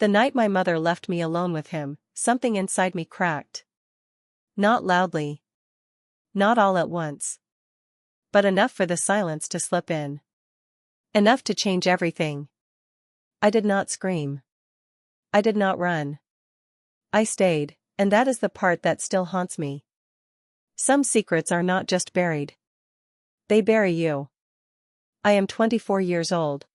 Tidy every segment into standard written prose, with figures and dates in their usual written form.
The night my mother left me alone with him, something inside me cracked. Not loudly. Not all at once. But enough for the silence to slip in. Enough to change everything. I did not scream. I did not run. I stayed, and that is the part that still haunts me. Some secrets are not just buried. They bury you. I am 24 years old.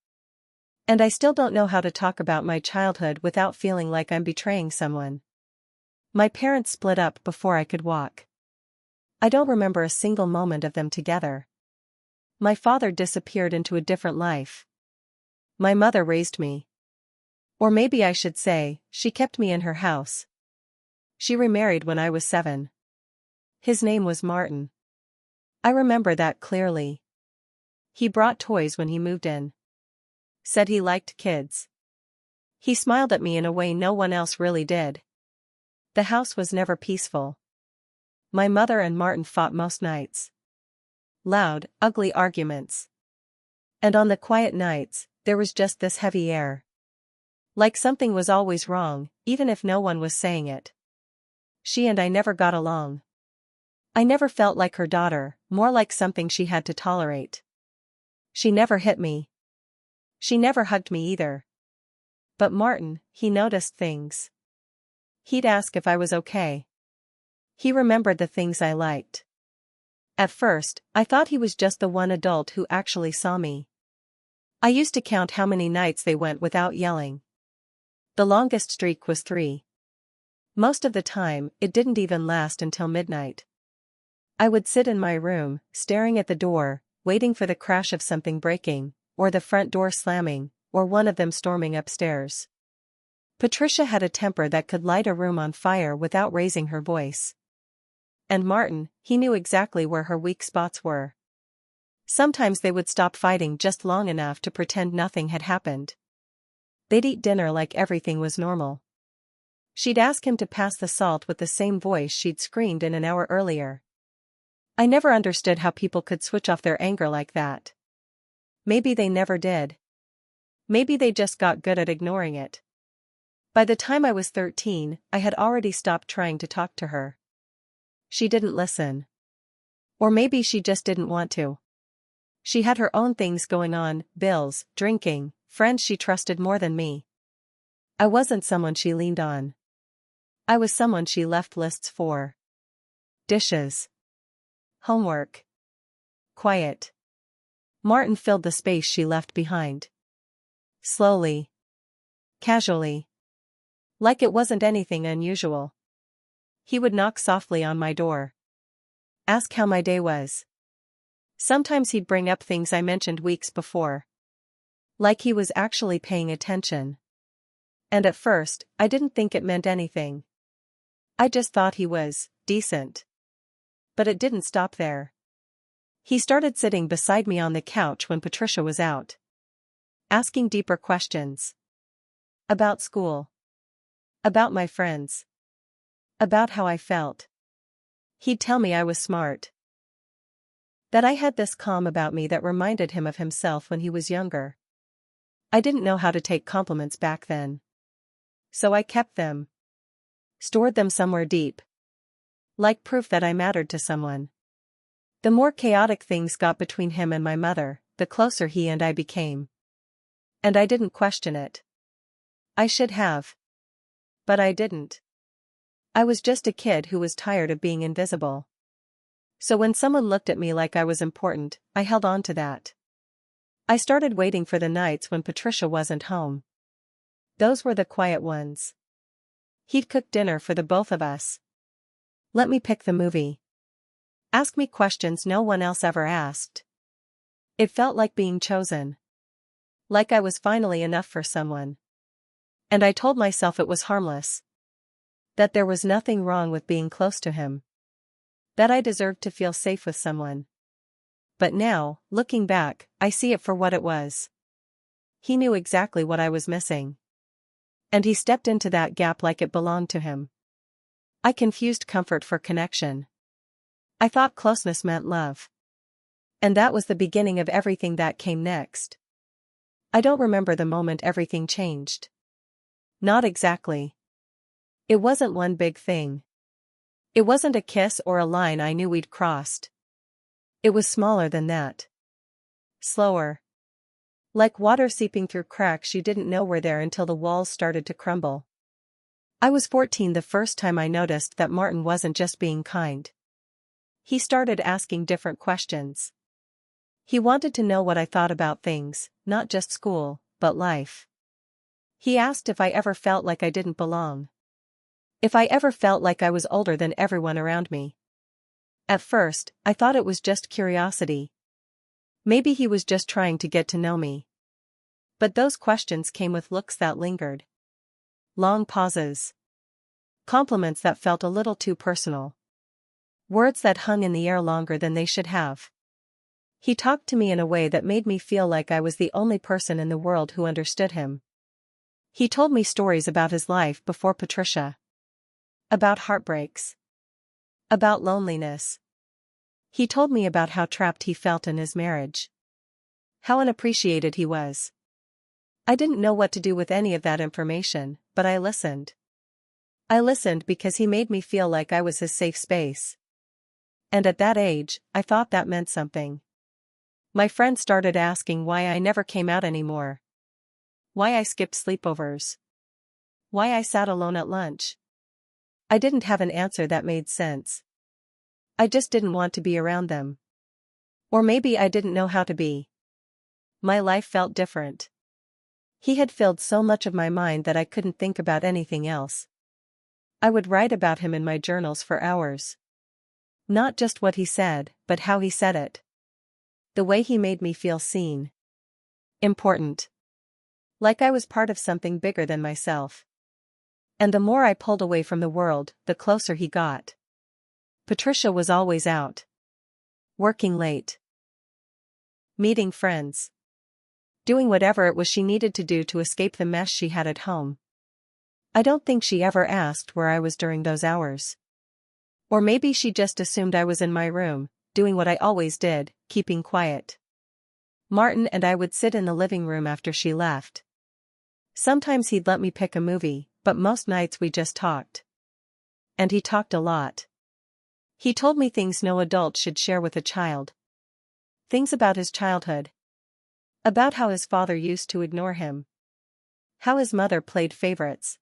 And I still don't know how to talk about my childhood without feeling like I'm betraying someone. My parents split up before I could walk. I don't remember a single moment of them together. My father disappeared into a different life. My mother raised me. Or maybe I should say, she kept me in her house. She remarried when I was 7. His name was Martin. I remember that clearly. He brought toys when he moved in. Said he liked kids. He smiled at me in a way no one else really did. The house was never peaceful. My mother and Martin fought most nights. Loud, ugly arguments. And on the quiet nights, there was just this heavy air. Like something was always wrong, even if no one was saying it. She and I never got along. I never felt like her daughter, more like something she had to tolerate. She never hit me. She never hugged me either. But Martin, he noticed things. He'd ask if I was okay. He remembered the things I liked. At first, I thought he was just the one adult who actually saw me. I used to count how many nights they went without yelling. The longest streak was 3. Most of the time, it didn't even last until midnight. I would sit in my room, staring at the door, waiting for the crash of something breaking, or the front door slamming, or one of them storming upstairs. Patricia had a temper that could light a room on fire without raising her voice. And Martin, he knew exactly where her weak spots were. Sometimes they would stop fighting just long enough to pretend nothing had happened. They'd eat dinner like everything was normal. She'd ask him to pass the salt with the same voice she'd screamed in an hour earlier. I never understood how people could switch off their anger like that. Maybe they never did. Maybe they just got good at ignoring it. By the time I was 13, I had already stopped trying to talk to her. She didn't listen. Or maybe she just didn't want to. She had her own things going on, bills, drinking, friends she trusted more than me. I wasn't someone she leaned on. I was someone she left lists for. Dishes. Homework. Quiet. Martin filled the space she left behind. Slowly. Casually. Like it wasn't anything unusual. He would knock softly on my door. Ask how my day was. Sometimes he'd bring up things I mentioned weeks before. Like he was actually paying attention. And at first, I didn't think it meant anything. I just thought he was decent. But it didn't stop there. He started sitting beside me on the couch when Patricia was out. Asking deeper questions. About school. About my friends. About how I felt. He'd tell me I was smart. That I had this calm about me that reminded him of himself when he was younger. I didn't know how to take compliments back then. So I kept them. Stored them somewhere deep. Like proof that I mattered to someone. The more chaotic things got between him and my mother, the closer he and I became. And I didn't question it. I should have. But I didn't. I was just a kid who was tired of being invisible. So when someone looked at me like I was important, I held on to that. I started waiting for the nights when Patricia wasn't home. Those were the quiet ones. He'd cook dinner for the both of us. Let me pick the movie. Ask me questions no one else ever asked. It felt like being chosen. Like I was finally enough for someone. And I told myself it was harmless. That there was nothing wrong with being close to him. That I deserved to feel safe with someone. But now, looking back, I see it for what it was. He knew exactly what I was missing. And he stepped into that gap like it belonged to him. I confused comfort for connection. I thought closeness meant love. And that was the beginning of everything that came next. I don't remember the moment everything changed. Not exactly. It wasn't one big thing. It wasn't a kiss or a line I knew we'd crossed. It was smaller than that. Slower. Like water seeping through cracks you didn't know were there until the walls started to crumble. I was 14 the first time I noticed that Martin wasn't just being kind. He started asking different questions. He wanted to know what I thought about things, not just school, but life. He asked if I ever felt like I didn't belong. If I ever felt like I was older than everyone around me. At first, I thought it was just curiosity. Maybe he was just trying to get to know me. But those questions came with looks that lingered. Long pauses. Compliments that felt a little too personal. Words that hung in the air longer than they should have. He talked to me in a way that made me feel like I was the only person in the world who understood him. He told me stories about his life before Patricia. About heartbreaks. About loneliness. He told me about how trapped he felt in his marriage. How unappreciated he was. I didn't know what to do with any of that information, but I listened. I listened because he made me feel like I was his safe space. And at that age, I thought that meant something. My friends started asking why I never came out anymore. Why I skipped sleepovers. Why I sat alone at lunch. I didn't have an answer that made sense. I just didn't want to be around them. Or maybe I didn't know how to be. My life felt different. He had filled so much of my mind that I couldn't think about anything else. I would write about him in my journals for hours. Not just what he said, but how he said it. The way he made me feel seen. Important. Like I was part of something bigger than myself. And the more I pulled away from the world, the closer he got. Patricia was always out. Working late. Meeting friends. Doing whatever it was she needed to do to escape the mess she had at home. I don't think she ever asked where I was during those hours. Or maybe she just assumed I was in my room, doing what I always did, keeping quiet. Martin and I would sit in the living room after she left. Sometimes he'd let me pick a movie, but most nights we just talked. And he talked a lot. He told me things no adult should share with a child. Things about his childhood. About how his father used to ignore him. How his mother played favorites.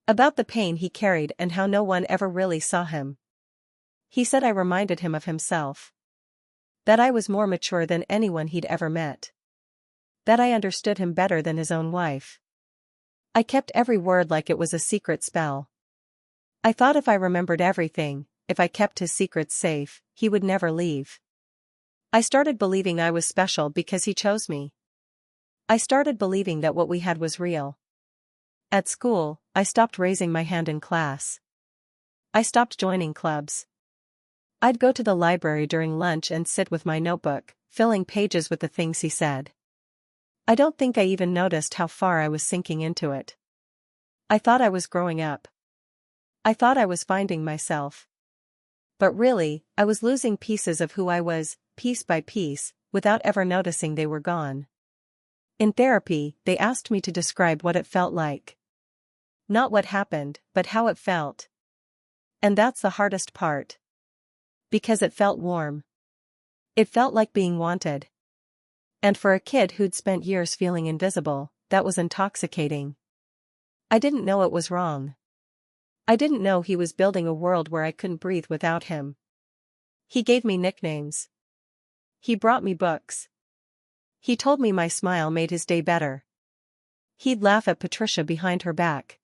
About the pain he carried and how no one ever really saw him. He said I reminded him of himself. That I was more mature than anyone he'd ever met. That I understood him better than his own wife. I kept every word like it was a secret spell. I thought if I remembered everything, if I kept his secrets safe, he would never leave. I started believing I was special because he chose me. I started believing that what we had was real. At school, I stopped raising my hand in class. I stopped joining clubs. I'd go to the library during lunch and sit with my notebook, filling pages with the things he said. I don't think I even noticed how far I was sinking into it. I thought I was growing up. I thought I was finding myself. But really, I was losing pieces of who I was, piece by piece, without ever noticing they were gone. In therapy, they asked me to describe what it felt like. Not what happened, but how it felt. And that's the hardest part. Because it felt warm. It felt like being wanted. And for a kid who'd spent years feeling invisible, that was intoxicating. I didn't know it was wrong. I didn't know he was building a world where I couldn't breathe without him. He gave me nicknames. He brought me books. He told me my smile made his day better. He'd laugh at Patricia behind her back.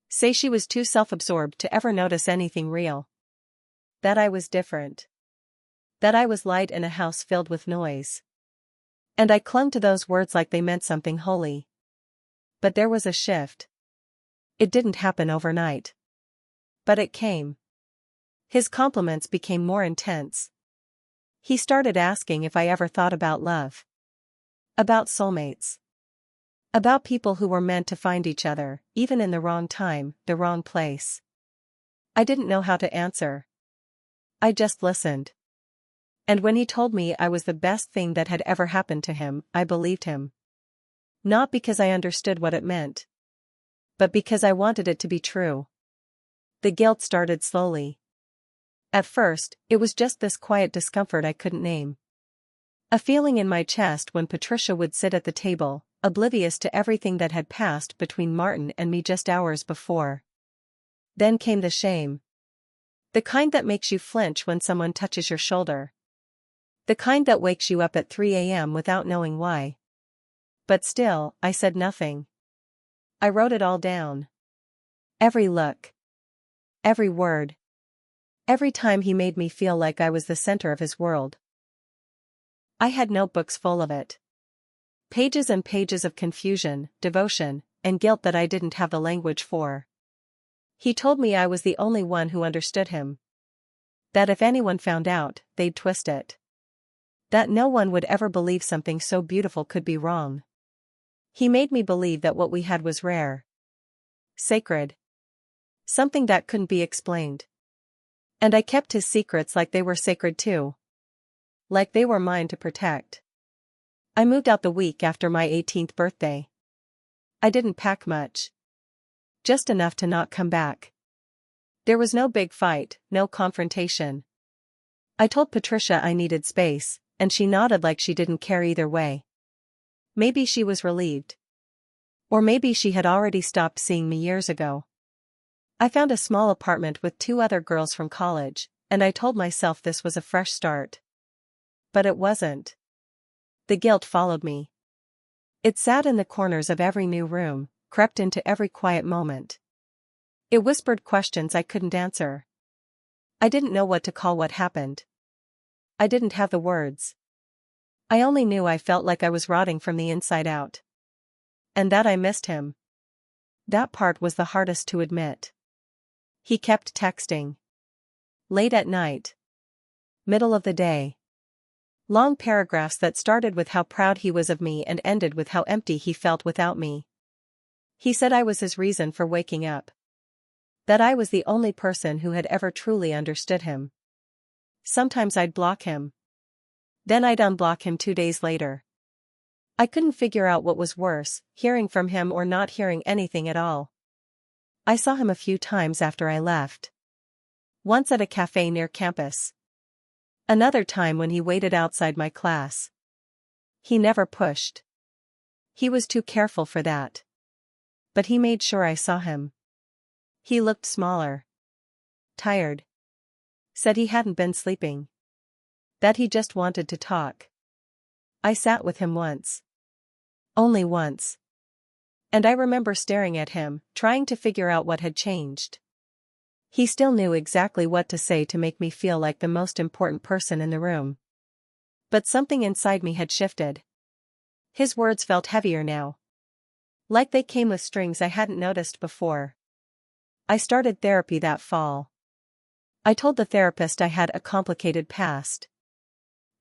Say she was too self-absorbed to ever notice anything real. That I was different. That I was light in a house filled with noise. And I clung to those words like they meant something holy. But there was a shift. It didn't happen overnight. But it came. His compliments became more intense. He started asking if I ever thought about love. About soulmates. About people who were meant to find each other, even in the wrong time, the wrong place. I didn't know how to answer. I just listened. And when he told me I was the best thing that had ever happened to him, I believed him. Not because I understood what it meant. but because I wanted it to be true. The guilt started slowly. At first, it was just this quiet discomfort I couldn't name. A feeling in my chest when Patricia would sit at the table, oblivious to everything that had passed between Martin and me just hours before. Then came the shame. The kind that makes you flinch when someone touches your shoulder. The kind that wakes you up at 3 a.m. without knowing why. But still, I said nothing. I wrote it all down. Every look. Every word. Every time he made me feel like I was the center of his world. I had notebooks full of it. Pages and pages of confusion, devotion, and guilt that I didn't have the language for. He told me I was the only one who understood him. That if anyone found out, they'd twist it. That no one would ever believe something so beautiful could be wrong. He made me believe that what we had was rare. Sacred. Something that couldn't be explained. And I kept his secrets like they were sacred too. Like they were mine to protect. I moved out the week after my 18th birthday. I didn't pack much. Just enough to not come back. There was no big fight, no confrontation. I told Patricia I needed space, and she nodded like she didn't care either way. Maybe she was relieved. Or maybe she had already stopped seeing me years ago. I found a small apartment with 2 other girls from college, and I told myself this was a fresh start. But it wasn't. The guilt followed me. It sat in the corners of every new room, crept into every quiet moment. It whispered questions I couldn't answer. I didn't know what to call what happened. I didn't have the words. I only knew I felt like I was rotting from the inside out. And that I missed him. That part was the hardest to admit. He kept texting. Late at night. Middle of the day. Long paragraphs that started with how proud he was of me and ended with how empty he felt without me. He said I was his reason for waking up. That I was the only person who had ever truly understood him. Sometimes I'd block him. Then I'd unblock him 2 days later. I couldn't figure out what was worse, hearing from him or not hearing anything at all. I saw him a few times after I left. Once at a cafe near campus. Another time when he waited outside my class. He never pushed. He was too careful for that. But he made sure I saw him. He looked smaller. Tired. Said he hadn't been sleeping. That he just wanted to talk. I sat with him once. Only once. And I remember staring at him, trying to figure out what had changed. He still knew exactly what to say to make me feel like the most important person in the room. But something inside me had shifted. His words felt heavier now. Like they came with strings I hadn't noticed before. I started therapy that fall. I told the therapist I had a complicated past.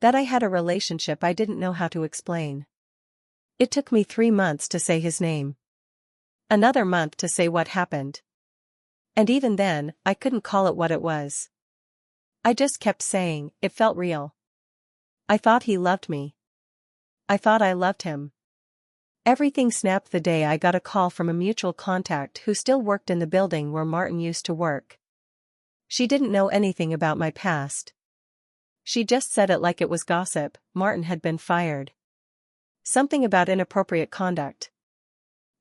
That I had a relationship I didn't know how to explain. It took me 3 months to say his name. Another month to say what happened. And even then, I couldn't call it what it was. I just kept saying, it felt real. I thought he loved me. I thought I loved him. Everything snapped the day I got a call from a mutual contact who still worked in the building where Martin used to work. She didn't know anything about my past. She just said it like it was gossip. Martin had been fired. Something about inappropriate conduct.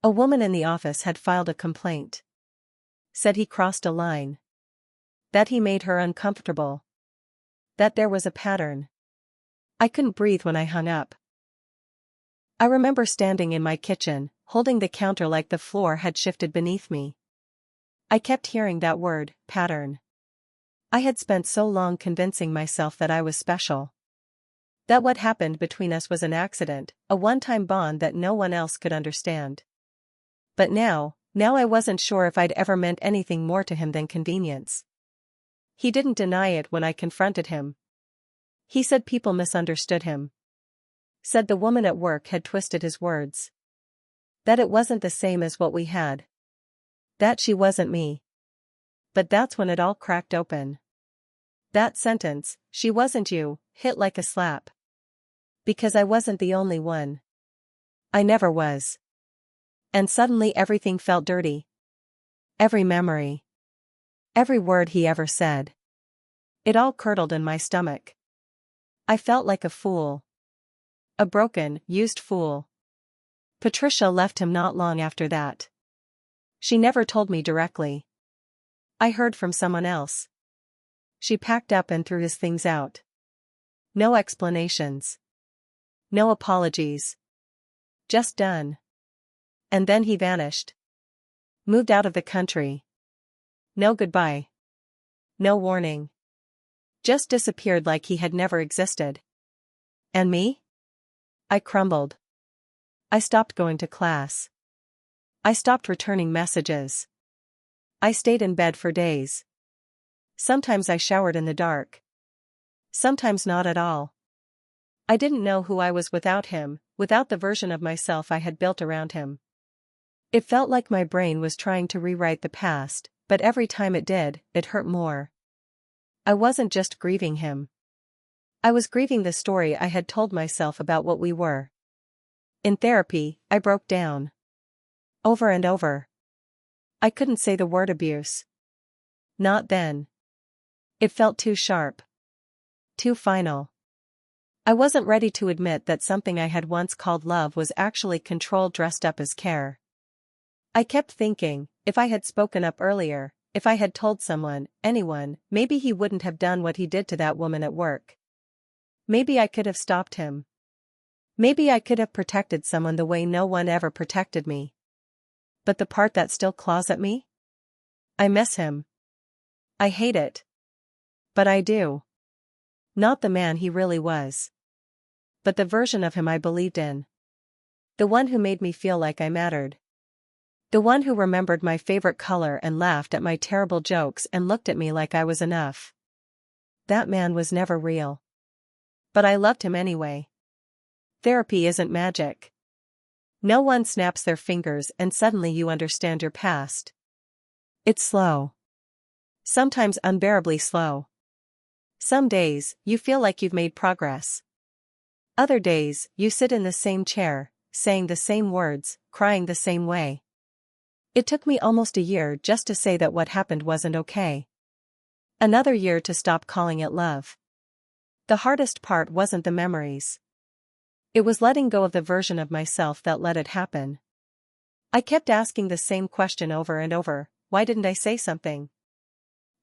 A woman in the office had filed a complaint. Said he crossed a line. That he made her uncomfortable. That there was a pattern. I couldn't breathe when I hung up. I remember standing in my kitchen, holding the counter like the floor had shifted beneath me. I kept hearing that word, pattern. I had spent so long convincing myself that I was special. That what happened between us was an accident, a one-time bond that no one else could understand. But now I wasn't sure if I'd ever meant anything more to him than convenience. He didn't deny it when I confronted him. He said people misunderstood him. Said the woman at work had twisted his words. That it wasn't the same as what we had. That she wasn't me. But that's when it all cracked open. That sentence, she wasn't you, hit like a slap. Because I wasn't the only one. I never was. And suddenly everything felt dirty, Every memory. Every word he ever said. It all curdled in my stomach. I felt like a fool. A broken, used fool. Patricia left him not long after that. She never told me directly. I heard from someone else. She packed up and threw his things out. No explanations. No apologies. Just done. And then he vanished. Moved out of the country. No goodbye. No warning. Just disappeared like he had never existed. And me? I crumbled. I stopped going to class. I stopped returning messages. I stayed in bed for days. Sometimes I showered in the dark. Sometimes not at all. I didn't know who I was without him, without the version of myself I had built around him. It felt like my brain was trying to rewrite the past, but every time it did, it hurt more. I wasn't just grieving him. I was grieving the story I had told myself about what we were. In therapy, I broke down. Over and over. I couldn't say the word abuse. Not then. It felt too sharp. Too final. I wasn't ready to admit that something I had once called love was actually control dressed up as care. I kept thinking, if I had spoken up earlier, if I had told someone, anyone, maybe he wouldn't have done what he did to that woman at work. Maybe I could have stopped him. Maybe I could have protected someone the way no one ever protected me. But the part that still claws at me? I miss him. I hate it. But I do. Not the man he really was. But the version of him I believed in. The one who made me feel like I mattered. The one who remembered my favorite color and laughed at my terrible jokes and looked at me like I was enough. That man was never real. But I loved him anyway. Therapy isn't magic. No one snaps their fingers and suddenly you understand your past. It's slow. Sometimes unbearably slow. Some days, you feel like you've made progress. Other days, you sit in the same chair, saying the same words, crying the same way. It took me almost a year just to say that what happened wasn't okay. Another year to stop calling it love. The hardest part wasn't the memories. It was letting go of the version of myself that let it happen. I kept asking the same question over and over, why didn't I say something?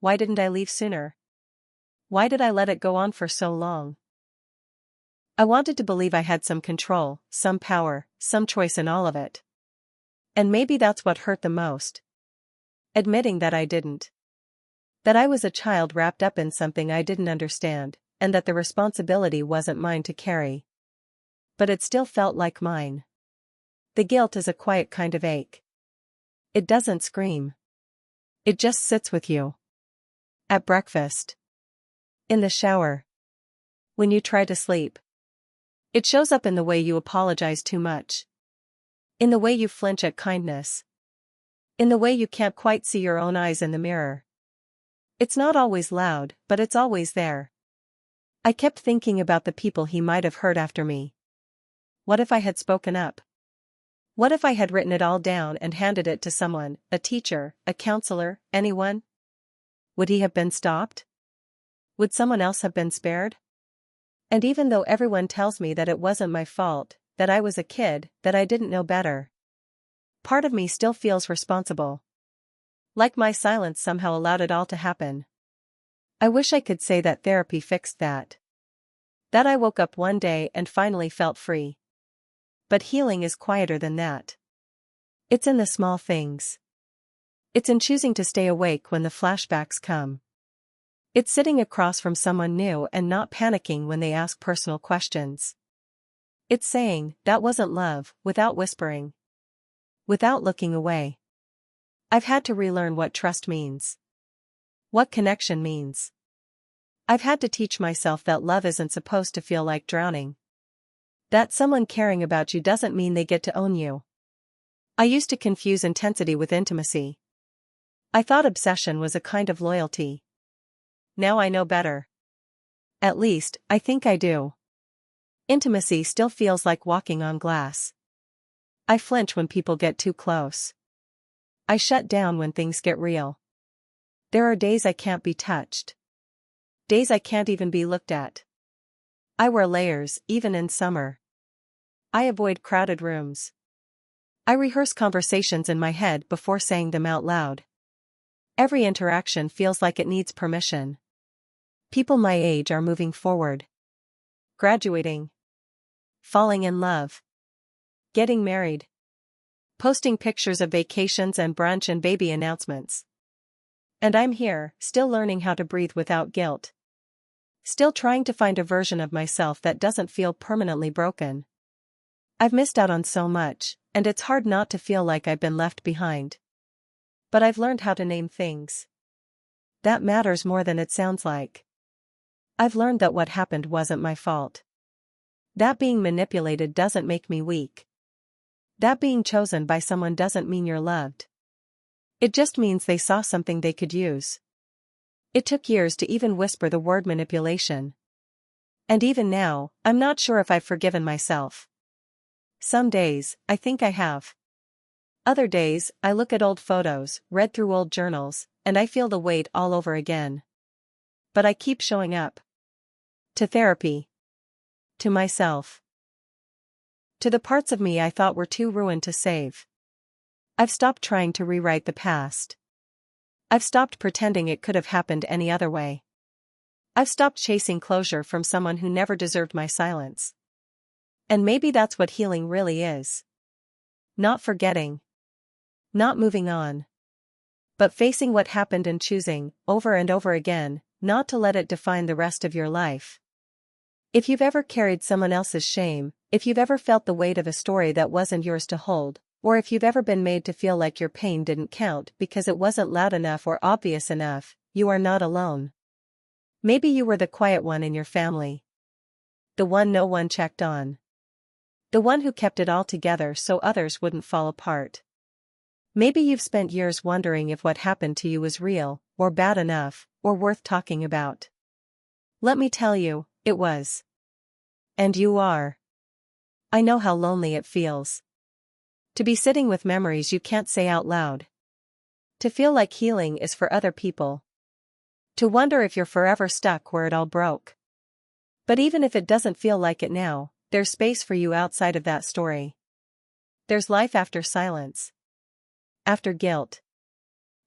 Why didn't I leave sooner? Why did I let it go on for so long? I wanted to believe I had some control, some power, some choice in all of it. And maybe that's what hurt the most. Admitting that I didn't. That I was a child wrapped up in something I didn't understand, and that the responsibility wasn't mine to carry. But it still felt like mine. The guilt is a quiet kind of ache. It doesn't scream. It just sits with you. At breakfast. In the shower. When you try to sleep. It shows up in the way you apologize too much. In the way you flinch at kindness. In the way you can't quite see your own eyes in the mirror. It's not always loud, but it's always there. I kept thinking about the people he might have hurt after me. What if I had spoken up? What if I had written it all down and handed it to someone, a teacher, a counselor, anyone? Would he have been stopped? Would someone else have been spared? And even though everyone tells me that it wasn't my fault, that I was a kid, that I didn't know better, part of me still feels responsible. Like my silence somehow allowed it all to happen. I wish I could say that therapy fixed that. That I woke up one day and finally felt free. But healing is quieter than that. It's in the small things. It's in choosing to stay awake when the flashbacks come. It's sitting across from someone new and not panicking when they ask personal questions. It's saying, that wasn't love, without whispering. Without looking away. I've had to relearn what trust means. What connection means. I've had to teach myself that love isn't supposed to feel like drowning. That someone caring about you doesn't mean they get to own you. I used to confuse intensity with intimacy. I thought obsession was a kind of loyalty. Now I know better. At least, I think I do. Intimacy still feels like walking on glass. I flinch when people get too close. I shut down when things get real. There are days I can't be touched. Days I can't even be looked at. I wear layers, even in summer. I avoid crowded rooms. I rehearse conversations in my head before saying them out loud. Every interaction feels like it needs permission. People my age are moving forward. Graduating. Falling in love. Getting married. Posting pictures of vacations and brunch and baby announcements. And I'm here, still learning how to breathe without guilt. Still trying to find a version of myself that doesn't feel permanently broken. I've missed out on so much, and it's hard not to feel like I've been left behind. But I've learned how to name things. That matters more than it sounds like. I've learned that what happened wasn't my fault. That being manipulated doesn't make me weak. That being chosen by someone doesn't mean you're loved. It just means they saw something they could use. It took years to even whisper the word manipulation. And even now, I'm not sure if I've forgiven myself. Some days, I think I have. Other days, I look at old photos, read through old journals, and I feel the weight all over again. But I keep showing up. To therapy. To myself. To the parts of me I thought were too ruined to save. I've stopped trying to rewrite the past. I've stopped pretending it could have happened any other way. I've stopped chasing closure from someone who never deserved my silence. And maybe that's what healing really is. Not forgetting. Not moving on. But facing what happened and choosing, over and over again, not to let it define the rest of your life. If you've ever carried someone else's shame, if you've ever felt the weight of a story that wasn't yours to hold, or if you've ever been made to feel like your pain didn't count because it wasn't loud enough or obvious enough, you are not alone. Maybe you were the quiet one in your family. The one no one checked on. The one who kept it all together so others wouldn't fall apart. Maybe you've spent years wondering if what happened to you was real, or bad enough, or worth talking about. Let me tell you, it was. And you are. I know how lonely it feels. To be sitting with memories you can't say out loud. To feel like healing is for other people. To wonder if you're forever stuck where it all broke. But even if it doesn't feel like it now, there's space for you outside of that story. There's life after silence. After guilt.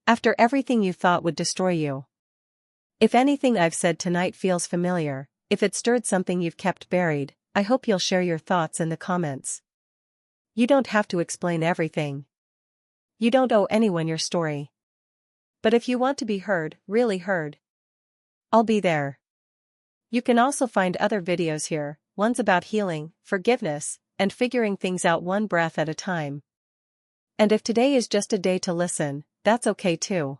After everything you thought would destroy you. If anything I've said tonight feels familiar, if it stirred something you've kept buried, I hope you'll share your thoughts in the comments. You don't have to explain everything. You don't owe anyone your story. But if you want to be heard, really heard, I'll be there. You can also find other videos here, ones about healing, forgiveness, and figuring things out one breath at a time. And if today is just a day to listen, that's okay too.